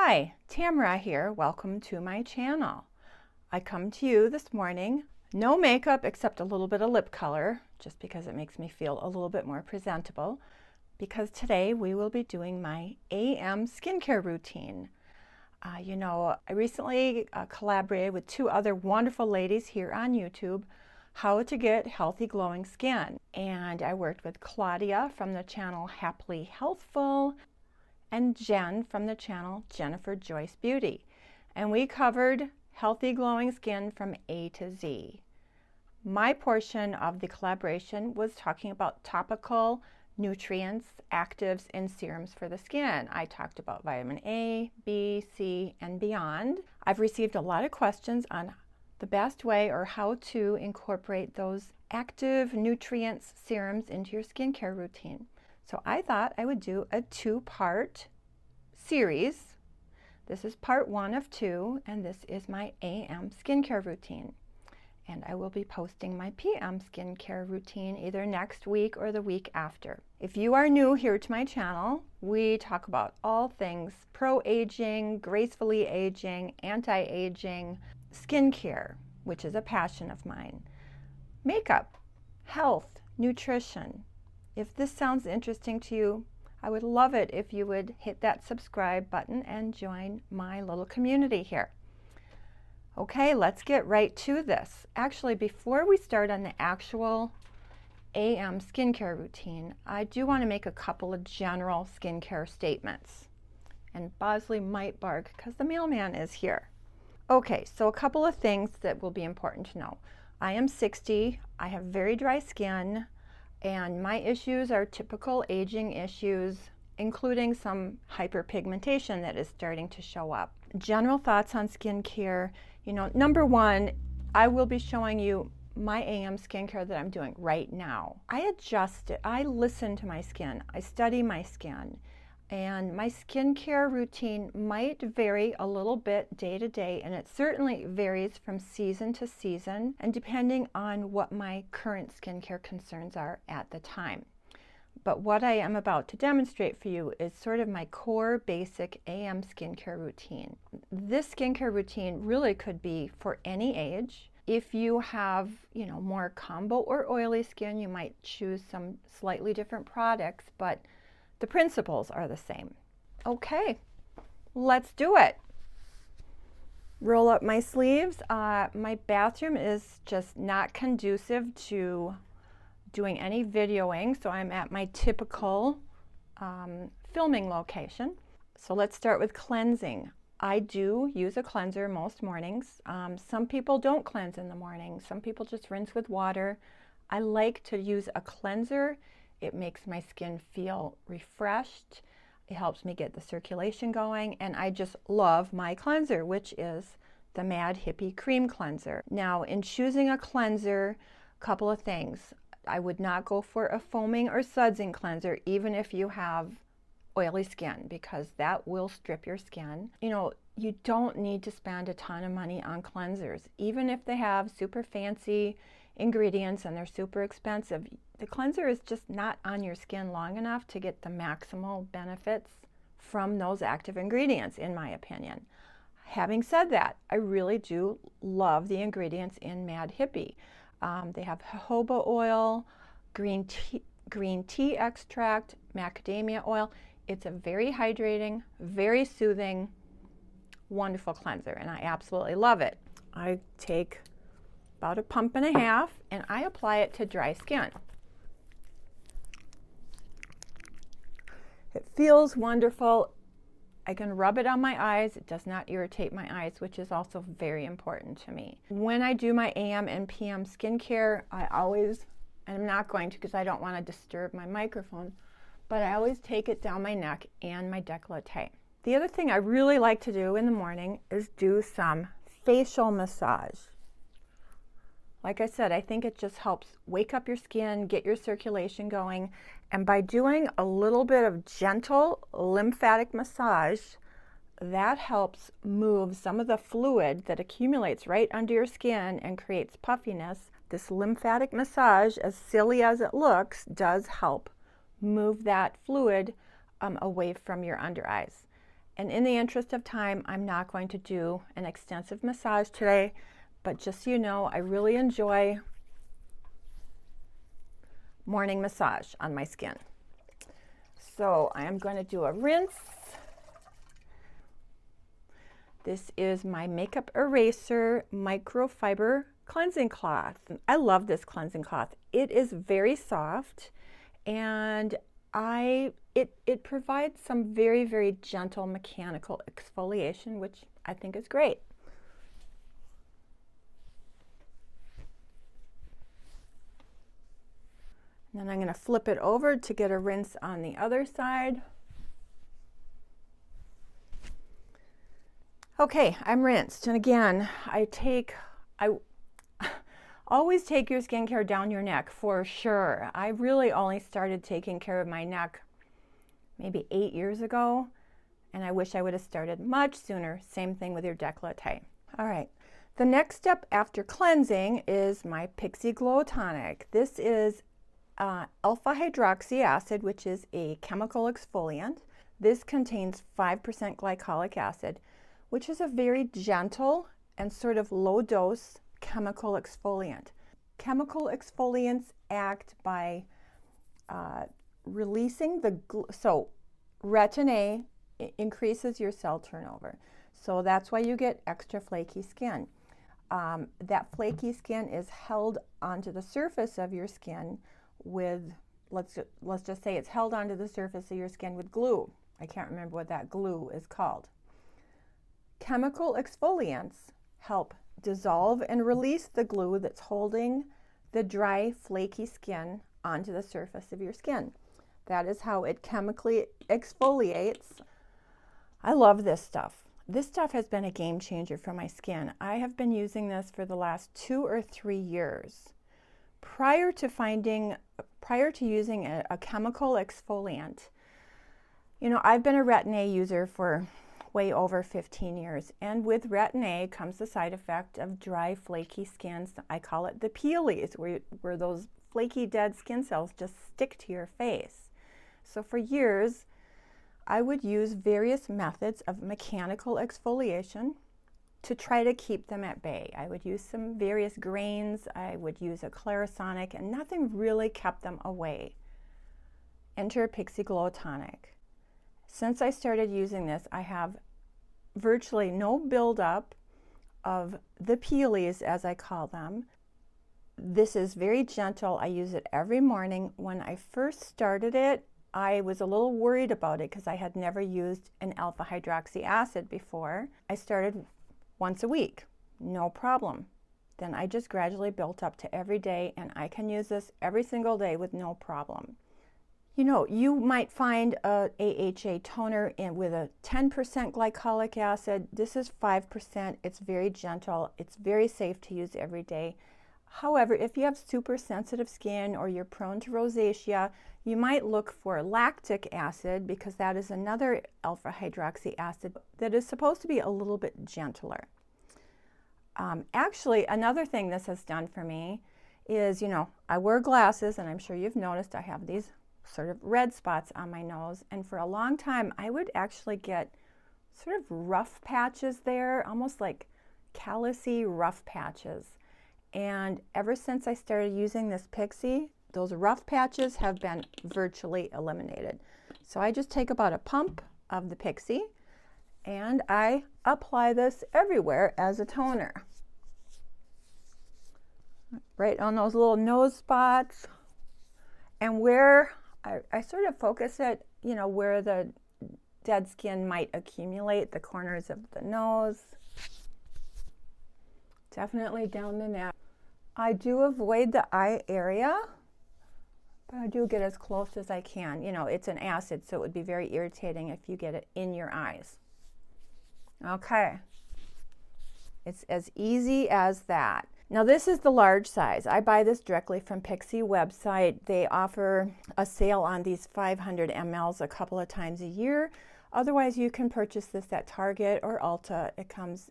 Hi, Tamara here. Welcome to my channel. I come to you this morning, no makeup except a little bit of lip color, just because it makes me feel a little bit more presentable, because today we will be doing my AM skincare routine. I recently collaborated with two other wonderful ladies here on YouTube, how to get healthy glowing skin. And I worked with Claudia from the channel HappilyHealthfull and Jen from the channel JenniferJoyceBeauty. And we covered healthy glowing skin from A to Z. My portion of the collaboration was talking about topical nutrients, actives, and serums for the skin. I talked about vitamin A, B, C, and beyond. I've received a lot of questions on the best way or how to incorporate those active nutrients, serums into your skincare routine. So I thought I would do a two-part series. This is part 1 of 2, and this is my AM skincare routine. And I will be posting my PM skincare routine either next week or the week after. If you are new here to my channel, we talk about all things pro-aging, gracefully aging, anti-aging, skincare, which is a passion of mine, makeup, health, nutrition. If this sounds interesting to you, I would love it if you would hit that subscribe button and join my little community here. Okay, let's get right to this. Actually, before we start on the actual AM skincare routine, I do want to make a couple of general skincare statements. And Bosley might bark because the mailman is here. Okay, so a couple of things that will be important to know. I am 60, I have very dry skin, and my issues are typical aging issues, including some hyperpigmentation that is starting to show up. General thoughts on skincare. Number one, I will be showing you my AM skincare that I'm doing right now. I adjust it. I listen to my skin. I study my skin. And my skincare routine might vary a little bit day to day, and it certainly varies from season to season and depending on what my current skincare concerns are at the time. But what I am about to demonstrate for you is sort of my core basic AM skincare routine. This skincare routine really could be for any age. If you have, more combo or oily skin, you might choose some slightly different products, but the principles are the same. Okay, let's do it. Roll up my sleeves. My bathroom is just not conducive to doing any videoing, so I'm at my typical filming location. So let's start with cleansing. I do use a cleanser most mornings. Some people don't cleanse in the morning. Some people just rinse with water. I like to use a cleanser. It makes my skin feel refreshed. It helps me get the circulation going, and I just love my cleanser, which is the Mad Hippie Cream Cleanser. Now, in choosing a cleanser, a couple of things. I would not go for a foaming or sudsing cleanser, even if you have oily skin, because that will strip your skin. You don't need to spend a ton of money on cleansers, even if they have super fancy ingredients and they're super expensive. The cleanser is just not on your skin long enough to get the maximal benefits from those active ingredients, in my opinion. Having said that, I really do love the ingredients in Mad Hippie. They have jojoba oil, green tea extract, macadamia oil. It's a very hydrating, very soothing, wonderful cleanser, and I absolutely love it. I take about a pump and a half, and I apply it to dry skin. It feels wonderful. I can rub it on my eyes. It does not irritate my eyes, which is also very important to me. When I do my AM and PM skincare, I always, and I'm not going to because I don't want to disturb my microphone, but I always take it down my neck and my décolleté. The other thing I really like to do in the morning is do some facial massage. Like I said, I think it just helps wake up your skin, get your circulation going, and by doing a little bit of gentle lymphatic massage, that helps move some of the fluid that accumulates right under your skin and creates puffiness. This lymphatic massage, as silly as it looks, does help move that fluid away from your under eyes. And in the interest of time, I'm not going to do an extensive massage today, but just so you know, I really enjoy morning massage on my skin. So I am going to do a rinse. This is my Makeup Eraser Microfiber cleansing cloth. I love this cleansing cloth. It is very soft, and it provides some very, very gentle mechanical exfoliation, which I think is great. And then I'm going to flip it over to get a rinse on the other side. Okay, I'm rinsed. And again, I always take your skincare down your neck for sure. I really only started taking care of my neck maybe 8 years ago, and I wish I would have started much sooner. Same thing with your décolleté. All right, the next step after cleansing is my Pixie Glow Tonic. This is alpha hydroxy acid, which is a chemical exfoliant. This contains 5% glycolic acid, which is a very gentle and sort of low dose chemical exfoliant. Chemical exfoliants act by releasing the so retin A increases your cell turnover, so that's why you get extra flaky skin. That flaky skin is held onto the surface of your skin with, let's just say it's held onto the surface of your skin with glue. I can't remember what that glue is called. Chemical exfoliants help dissolve and release the glue that's holding the dry, flaky skin onto the surface of your skin. That is how it chemically exfoliates. I love this stuff. This stuff has been a game changer for my skin. I have been using this for the last 2 or 3 years. Prior to using a chemical exfoliant, you know, I've been a retin A user for way over 15 years, and with retin A comes the side effect of dry, flaky skins. I call it the peelies, where those flaky, dead skin cells just stick to your face. So for years, I would use various methods of mechanical exfoliation to try to keep them at bay. I would use some various grains, I would use a Clarisonic, and nothing really kept them away. Enter Pixie Glow Tonic. Since I started using this, I have virtually no buildup of the peelies, as I call them. This is very gentle. I use it every morning. When I first started it, I was a little worried about it because I had never used an alpha hydroxy acid before. I started once a week, no problem. Then I just gradually built up to every day, and I can use this every single day with no problem. You know, you might find a AHA toner with a 10% glycolic acid. This is 5%. It's very gentle. It's very safe to use every day. However, if you have super sensitive skin or you're prone to rosacea, you might look for lactic acid, because that is another alpha hydroxy acid that is supposed to be a little bit gentler. Actually, another thing this has done for me is, you know, I wear glasses, and I'm sure you've noticed I have these sort of red spots on my nose, and for a long time I would actually get sort of rough patches there, almost like callousy rough patches. And ever since I started using this Pixie, those rough patches have been virtually eliminated. So I just take about a pump of the Pixie and I apply this everywhere as a toner. Right on those little nose spots, and where I sort of focus it, you know, where the dead skin might accumulate, the corners of the nose, definitely down the neck. I do avoid the eye area, but I do get as close as I can. You know, it's an acid, so it would be very irritating if you get it in your eyes. Okay, it's as easy as that. Now this is the large size. I buy this directly from Pixie website. They offer a sale on these 500 mLs a couple of times a year. Otherwise, you can purchase this at Target or Ulta. It comes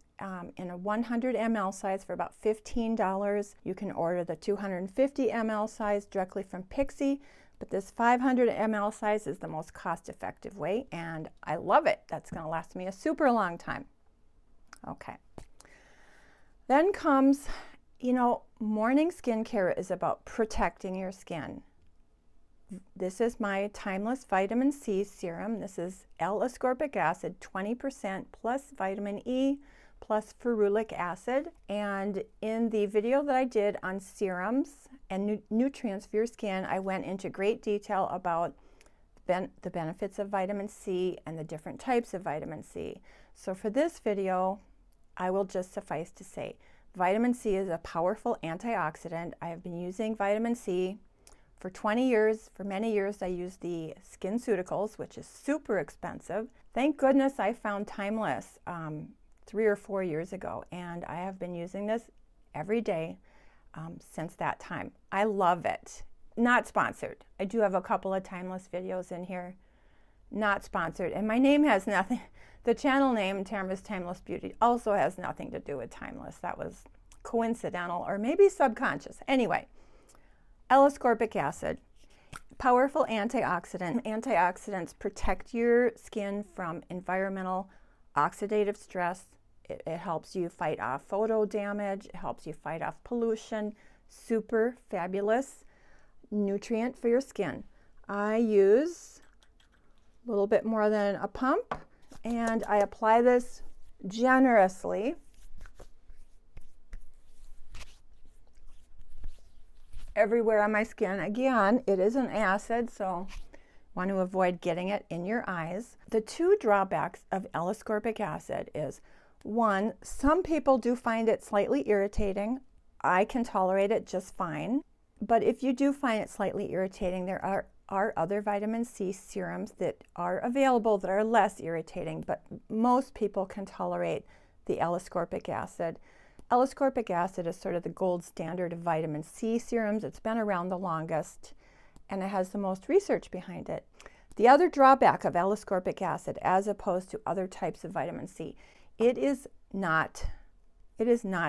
in a 100 ml size for about $15. You can order the 250 ml size directly from Pixie, But this 500 ml size is the most cost-effective way, and I love it. That's going to last me a super long time. Okay. Then comes, you know, morning skincare is about protecting your skin. This is my Timeless Vitamin C Serum. This is L-ascorbic acid, 20% plus vitamin E plus ferulic acid. And in the video that I did on serums and nutrients for your skin, I went into great detail about the benefits of vitamin C and the different types of vitamin C. So for this video, I will just suffice to say, vitamin C is a powerful antioxidant. I have been using vitamin C for 20 years. For many years, I used the SkinCeuticals, which is super expensive. Thank goodness I found Timeless 3 or 4 years ago, and I have been using this every day since that time. I love it. Not sponsored. I do have a couple of Timeless videos in here. Not sponsored. And my name has nothing, the channel name, Tamarastimelessbeauty, also has nothing to do with Timeless. That was coincidental or maybe subconscious. Anyway, L-ascorbic acid, powerful antioxidant. Antioxidants protect your skin from environmental oxidative stress. It helps you fight off photo damage. It helps you fight off pollution. Super fabulous nutrient for your skin. I use a little bit more than a pump, and I apply this generously. Everywhere on my skin. Again, it is an acid, so want to avoid getting it in your eyes. The two drawbacks of L-ascorbic acid is, one, some people do find it slightly irritating. I can tolerate it just fine. But if you do find it slightly irritating, there are other vitamin C serums that are available that are less irritating, but most people can tolerate the L-ascorbic acid. L-ascorbic acid is sort of the gold standard of vitamin C serums. It's been around the longest, and it has the most research behind it. The other drawback of L-ascorbic acid, as opposed to other types of vitamin C, it is not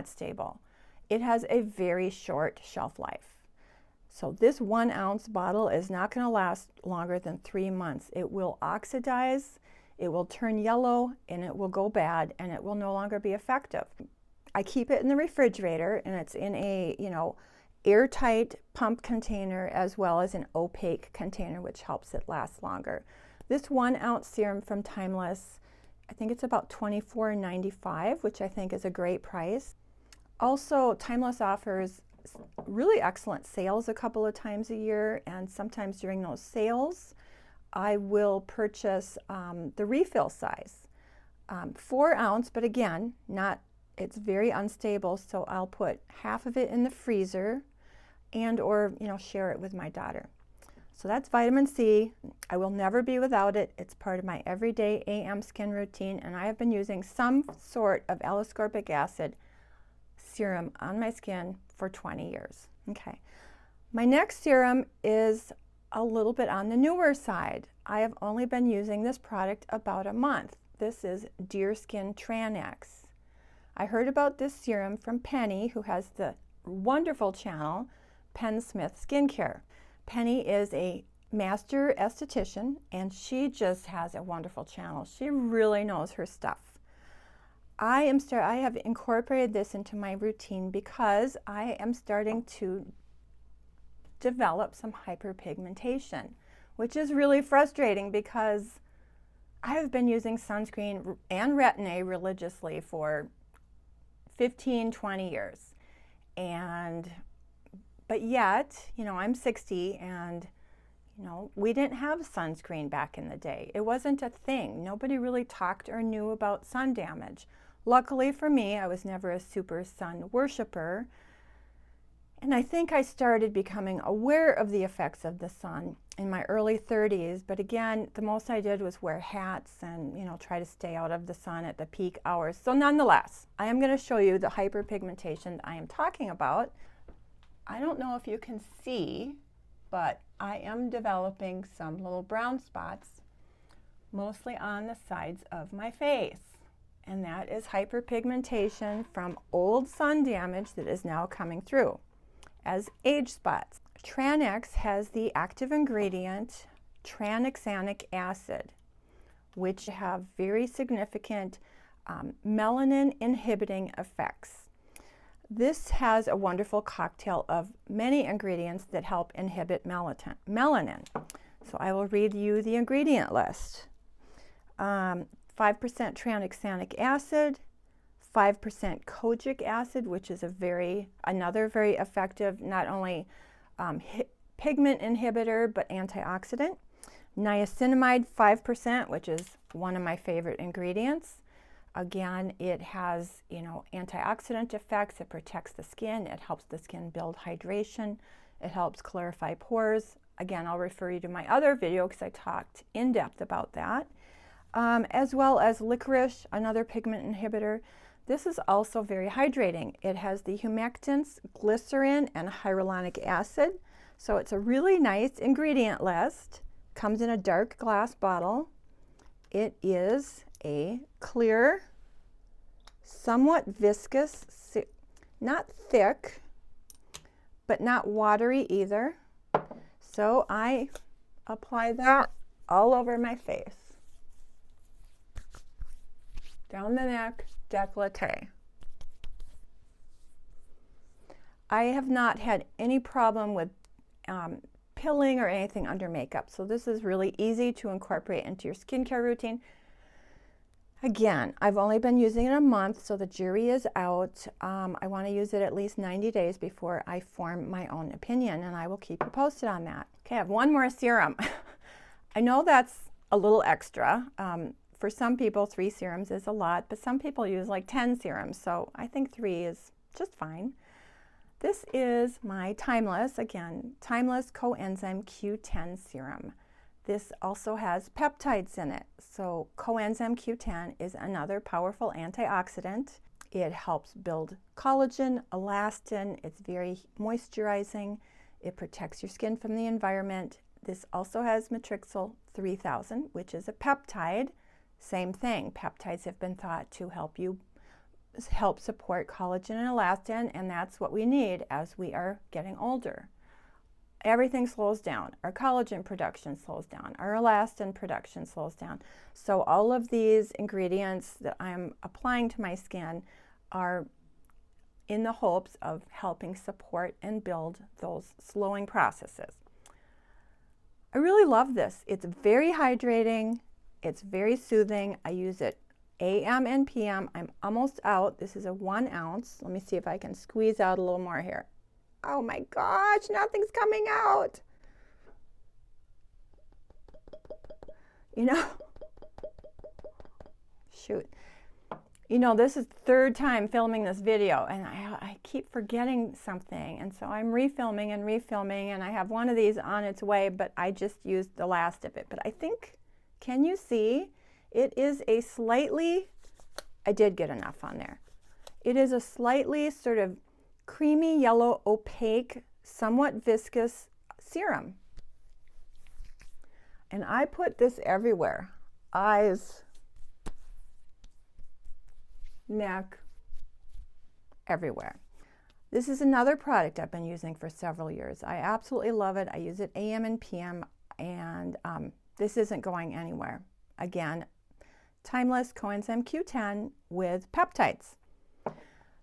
stable. It has a very short shelf life. So this 1 ounce bottle is not going to last longer than 3 months. It will oxidize, it will turn yellow, and it will go bad, and it will no longer be effective. I keep it in the refrigerator, and it's in a, you know, airtight pump container as well as an opaque container, which helps it last longer. This 1 ounce serum from Timeless, I think it's about $24.95, which I think is a great price. Also, Timeless offers really excellent sales a couple of times a year, and sometimes during those sales, I will purchase the refill size. 4 ounce, but again, it's very unstable, so I'll put half of it in the freezer and or, you know, share it with my daughter. So that's vitamin C. I will never be without it. It's part of my everyday AM skin routine, and I have been using some sort of L-ascorbic acid serum on my skin for 20 years. Okay. My next serum is a little bit on the newer side. I have only been using this product about a month. This is Deerskin Tranex. I heard about this serum from Penny, who has the wonderful channel, Penn Smith Skincare. Penny is a master esthetician, and she just has a wonderful channel. She really knows her stuff. I have incorporated this into my routine because I am starting to develop some hyperpigmentation, which is really frustrating because I have been using sunscreen and RETIN religiously for 15, 20 years. But yet, you know, I'm 60, and, you know, we didn't have sunscreen back in the day. It wasn't a thing. Nobody really talked or knew about sun damage. Luckily for me, I was never a super sun worshiper, and I think I started becoming aware of the effects of the sun in my early 30s, but again, the most I did was wear hats and, you know, try to stay out of the sun at the peak hours. So nonetheless, I am going to show you the hyperpigmentation I am talking about. I don't know if you can see, but I am developing some little brown spots, mostly on the sides of my face. And that is hyperpigmentation from old sun damage that is now coming through as age spots. Tranex has the active ingredient tranexamic acid, which have very significant melanin inhibiting effects. This has a wonderful cocktail of many ingredients that help inhibit melanin. So I will read you the ingredient list. 5% tranexamic acid, 5% kojic acid, which is another very effective, not only pigment inhibitor, but antioxidant. Niacinamide 5%, which is one of my favorite ingredients. Again, it has, antioxidant effects. It protects the skin. It helps the skin build hydration. It helps clarify pores. Again, I'll refer you to my other video because I talked in depth about that. As well as licorice, another pigment inhibitor. This is also very hydrating. It has the humectants, glycerin, and hyaluronic acid. So it's a really nice ingredient list. Comes in a dark glass bottle. It is a clear, somewhat viscous, not thick, but not watery either. So I apply that all over my face. Down the neck, décolleté. I have not had any problem with pilling or anything under makeup, so this is really easy to incorporate into your skincare routine. Again, I've only been using it a month, so the jury is out. I want to use it at least 90 days before I form my own opinion, and I will keep you posted on that. Okay, I have one more serum. I know that's a little extra. For some people, 3 serums is a lot, but some people use like 10 serums, so I think 3 is just fine. This is my Timeless Coenzyme Q10 serum. This also has peptides in it. So coenzyme Q10 is another powerful antioxidant. It helps build collagen, elastin. It's very moisturizing. It protects your skin from the environment. This also has matrixyl 3000, which is a peptide. Same thing. Peptides have been thought to help support collagen and elastin, and that's what we need as we are getting older. Everything slows down. Our collagen production slows down. Our elastin production slows down. So all of these ingredients that I'm applying to my skin are in the hopes of helping support and build those slowing processes. I really love this. It's very hydrating. It's very soothing. I use it AM and PM. I'm almost out. This is a 1 ounce. Let me see if I can squeeze out a little more here. Oh my gosh, nothing's coming out. Shoot. This is the 3rd time filming this video, and I keep forgetting something, and so I'm refilming, and I have one of these on its way, but I just used the last of it. But I think, can you see? It is a slightly, I did get enough on there. It is a slightly sort of creamy yellow, opaque, somewhat viscous serum. And I put this everywhere. Eyes, neck, everywhere. This is another product I've been using for several years. I absolutely love it. I use it AM and PM, and this isn't going anywhere. Again, Timeless Coenzyme Q10 with peptides.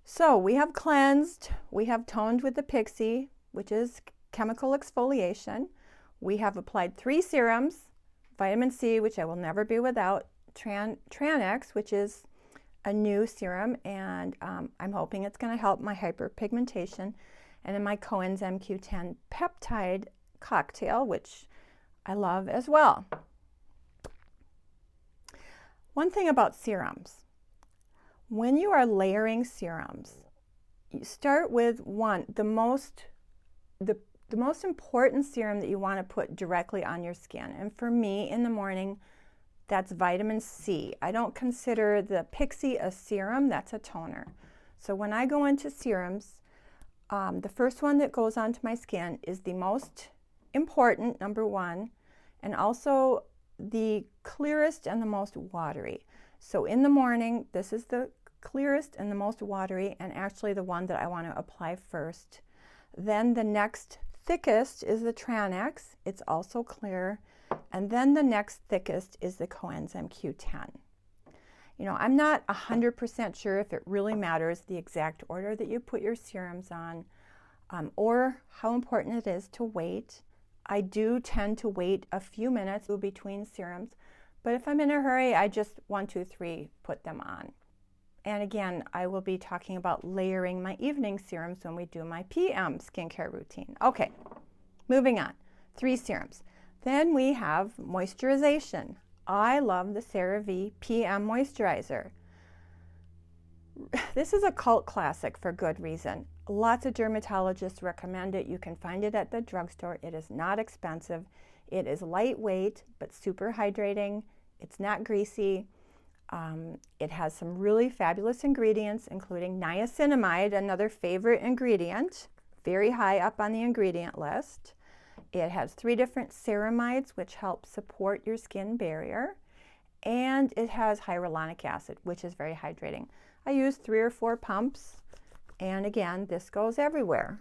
So we have cleansed, we have toned with the Pixie, which is chemical exfoliation. We have applied 3 serums, vitamin C, which I will never be without, Tranex, which is a new serum, and I'm hoping it's going to help my hyperpigmentation, and then my Coenzyme Q10 peptide cocktail, which I love as well. One thing about serums, when you are layering serums, you start with the most important serum that you want to put directly on your skin. And for me, in the morning, that's vitamin C. I don't consider the Pixie a serum, that's a toner. So when I go into serums, the first one that goes onto my skin is the most important, number 1, and also the clearest and the most watery. So in the morning, this is the clearest and the most watery, and actually the one that I want to apply first. Then the next thickest is the Tranex. It's also clear. And then the next thickest is the Coenzyme Q10. You know, I'm not 100% sure if it really matters the exact order that you put your serums on, or how important it is to wait. I do tend to wait a few minutes between serums, but if I'm in a hurry, I just 1, 2, 3 put them on. And again, I will be talking about layering my evening serums when we do my PM skincare routine. Okay, moving on. 3 serums. Then we have moisturization. I love the CeraVe PM Moisturizer. This is a cult classic for good reason. Lots of dermatologists recommend it. You can find it at the drugstore. It is not expensive. It is lightweight but super hydrating. It's not greasy. It has some really fabulous ingredients, including niacinamide, another favorite ingredient, very high up on the ingredient list. It has 3 different ceramides, which help support your skin barrier, and it has hyaluronic acid, which is very hydrating. I use 3 or 4 pumps, and again, this goes everywhere.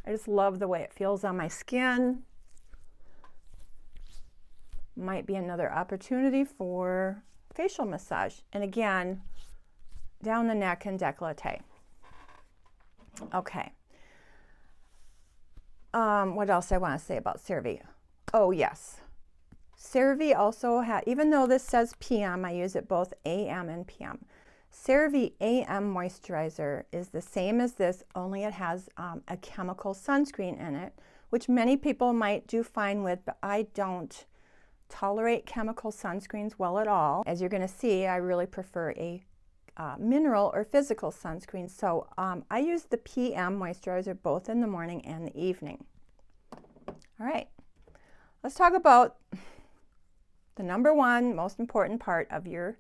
I just love the way it feels on my skin. Might be another opportunity for facial massage, and again, down the neck and décolleté. Okay. What else I want to say about CeraVe? Oh yes, CeraVe also has, even though this says PM, I use it both AM and PM. CeraVe AM Moisturizer is the same as this, only it has a chemical sunscreen in it, which many people might do fine with, but I don't tolerate chemical sunscreens well at all. As you're going to see, I really prefer a mineral or physical sunscreen. So I use the PM moisturizer both in the morning and the evening. All right, let's talk about the #1 most important part of your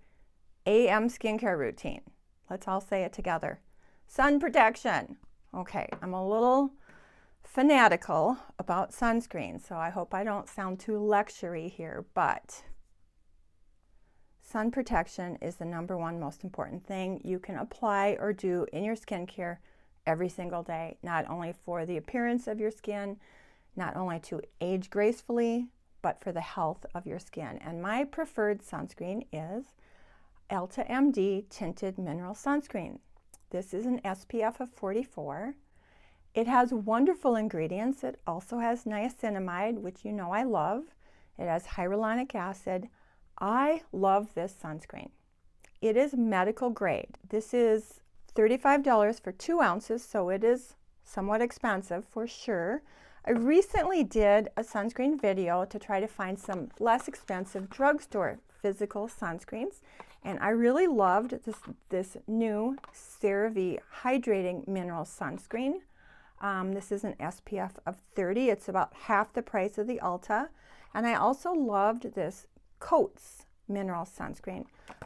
AM skincare routine. Let's all say it together. Sun protection. Okay, I'm a little fanatical about sunscreen, so I hope I don't sound too lectury here, but sun protection is the #1 most important thing you can apply or do in your skincare every single day, not only for the appearance of your skin, not only to age gracefully, but for the health of your skin. And my preferred sunscreen is Elta MD Tinted Mineral Sunscreen. This is an SPF of 44. It has wonderful ingredients. It also has niacinamide, which you know I love. It has hyaluronic acid. I love this sunscreen. It is medical grade. This is $35 for 2 ounces, so it is somewhat expensive for sure. I recently did a sunscreen video to try to find some less expensive drugstore physical sunscreens, and I really loved this new CeraVe Hydrating Mineral Sunscreen. This is an SPF of 30. It's about half the price of the Ulta. And I also loved this Coats Mineral Sunscreen.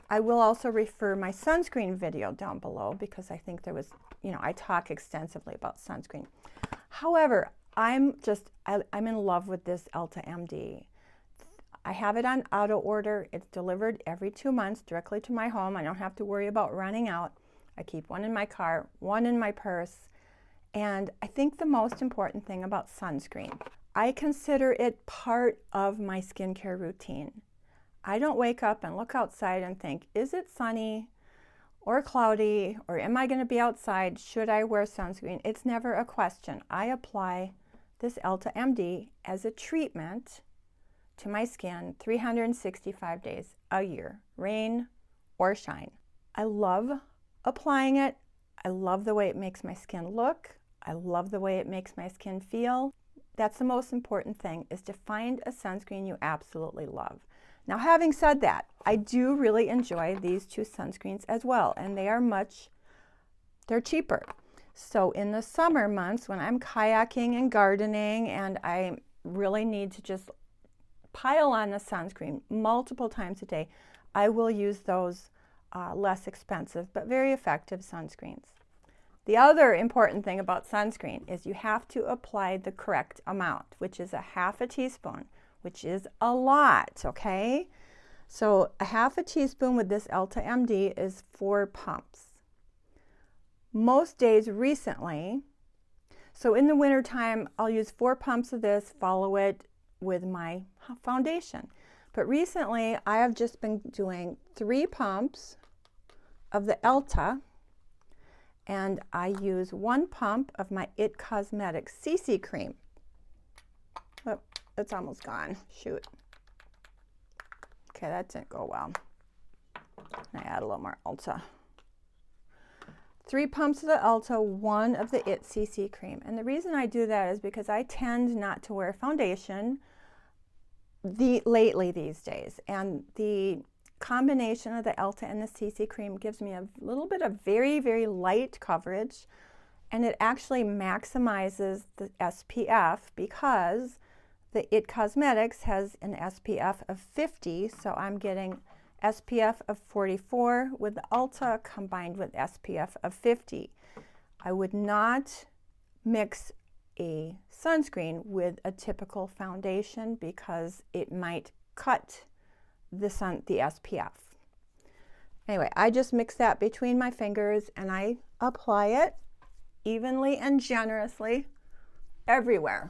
I will also refer my sunscreen video down below because I think there was, you know, I talk extensively about sunscreen. However, I'm in love with this Elta MD. I have it on auto order. It's delivered every 2 months directly to my home. I don't have to worry about running out. I keep one in my car, one in my purse. And I think the most important thing about sunscreen, I consider it part of my skincare routine. I don't wake up and look outside and think, is it sunny or cloudy, or am I going to be outside? Should I wear sunscreen? It's never a question. I apply this Elta MD as a treatment to my skin 365 days a year, rain or shine. I love applying it. I love the way it makes my skin look. I love the way it makes my skin feel. That's the most important thing, is to find a sunscreen you absolutely love. Now, having said that, I do really enjoy these 2 sunscreens as well, and they're cheaper. So in the summer months when I'm kayaking and gardening and I really need to just pile on the sunscreen multiple times a day, I will use those less expensive but very effective sunscreens. The other important thing about sunscreen is you have to apply the correct amount, which is a half a teaspoon, which is a lot, okay? So a half a teaspoon with this Elta MD is 4 pumps. most days recently. So in the wintertime, I'll use 4 pumps of this, follow it with my foundation. But recently, I have just been doing 3 pumps of the Elta, and I use 1 pump of my IT Cosmetics CC cream. Oh, it's almost gone. Shoot. Okay, that didn't go well. I add a little more Ulta. 3 pumps of the Ulta, 1 of the IT CC cream. And the reason I do that is because I tend not to wear foundation lately these days. And the combination of the Ulta and the CC cream gives me a little bit of very, very light coverage. And it actually maximizes the SPF because the IT Cosmetics has an SPF of 50. So I'm getting SPF of 44 with the Ulta combined with SPF of 50. I would not mix a sunscreen with a typical foundation because it might cut the SPF. Anyway, I just mix that between my fingers and I apply it evenly and generously everywhere.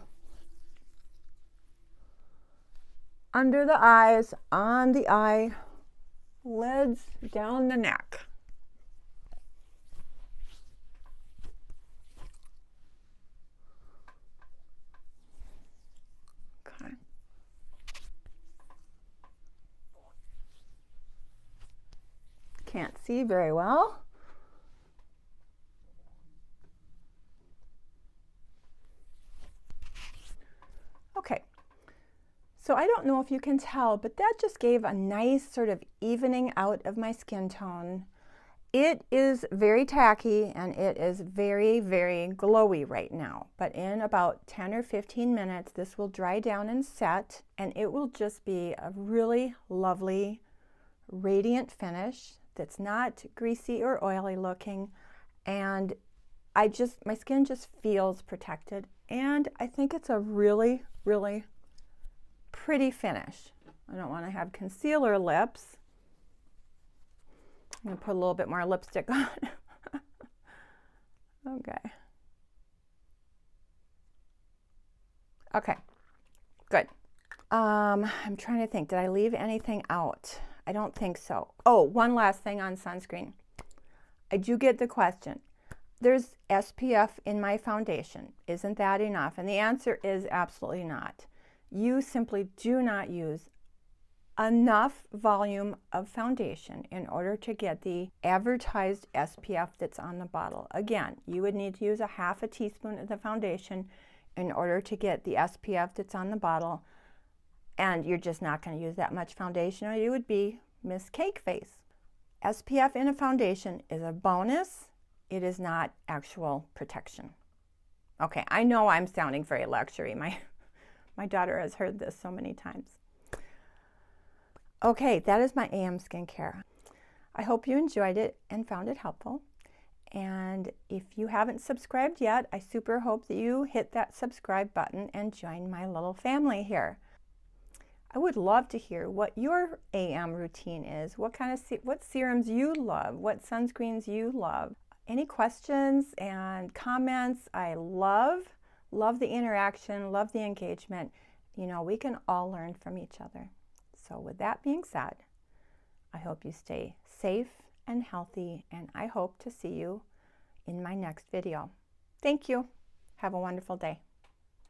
Under the eyes, on the eye lids, down the neck. Okay. Can't see very well. Okay. So I don't know if you can tell, but that just gave a nice sort of evening out of my skin tone. It is very tacky and it is very, very glowy right now. But in about 10 or 15 minutes, this will dry down and set, and it will just be a really lovely, radiant finish that's not greasy or oily looking. And my skin just feels protected. And I think it's a really, really pretty finish. I don't want to have concealer lips. I'm going to put a little bit more lipstick on. Okay. Okay, good. I'm trying to think, did I leave anything out? I don't think so. Oh, one last thing on sunscreen. I do get the question, there's SPF in my foundation. Isn't that enough? And the answer is absolutely not. You simply do not use enough volume of foundation in order to get the advertised SPF that's on the bottle. Again, you would need to use a half a teaspoon of the foundation in order to get the SPF that's on the bottle, and you're just not going to use that much foundation or you would be Miss Cake Face. SPF in a foundation is a bonus. It is not actual protection. Okay, I know I'm sounding very luxury. My daughter has heard this so many times. Okay, that is my AM skincare. I hope you enjoyed it and found it helpful. And if you haven't subscribed yet, I super hope that you hit that subscribe button and join my little family here. I would love to hear what your AM routine is, what serums you love, what sunscreens you love. Any questions and comments? I love the interaction, love the engagement. You know, we can all learn from each other. So with that being said, I hope you stay safe and healthy, and I hope to see you in my next video. Thank you. Have a wonderful day.